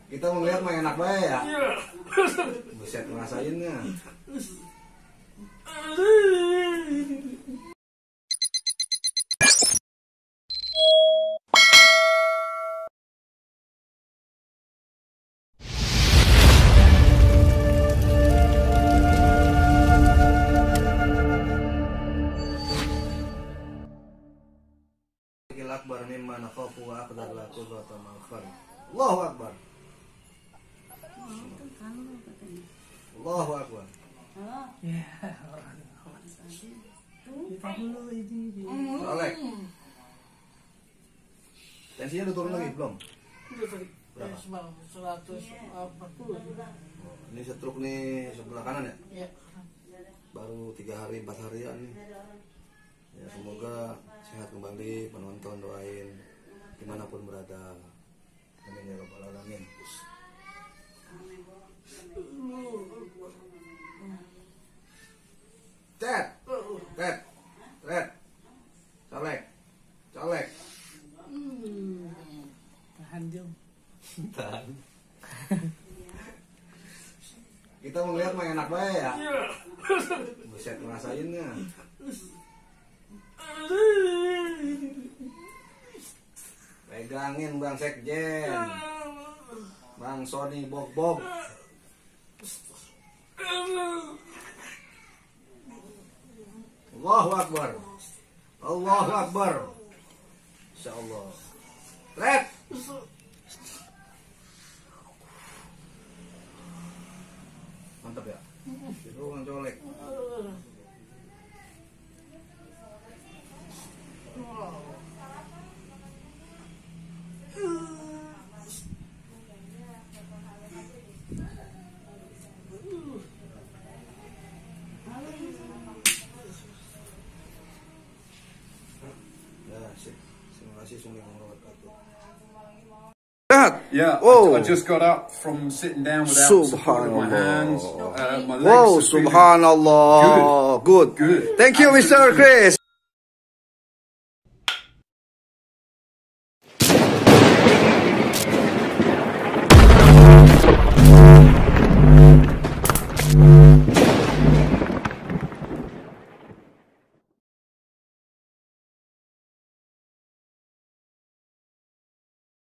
Kita mau lihat mah enak bae ya. Buset ngerasainnya. Akbar mimma nakhafu wa aqdar la qudrata ma'al Allahu Akbar. Allahu Akbar. Ya, kita dulu ini. Solek. Tensinya udah turun lagi belum? Berapa? 140. Ini setruk nih sebelah kanan ya? Iya. Baru 3 hari 4 harian nih. Ya semoga sehat kembali, penonton doain dimanapun berada. Amin ya rabbal alamin. Cet, colek. Tahan jom. Tahan. Kita mau lihat mah enak bae ya. Buset ngerasainnya. Pegangin Bang Sekjen, Bang Sony Bob. Allahu Akbar. Allahu Akbar. Insyaallah. Red. Mantap ya. Itu Bang colek. Yeah, Whoa. I just got up from sitting down without support of my hands. My legs Wow, are feeling subhanallah. Good. Good. Thank you, Mr. Absolutely. Chris.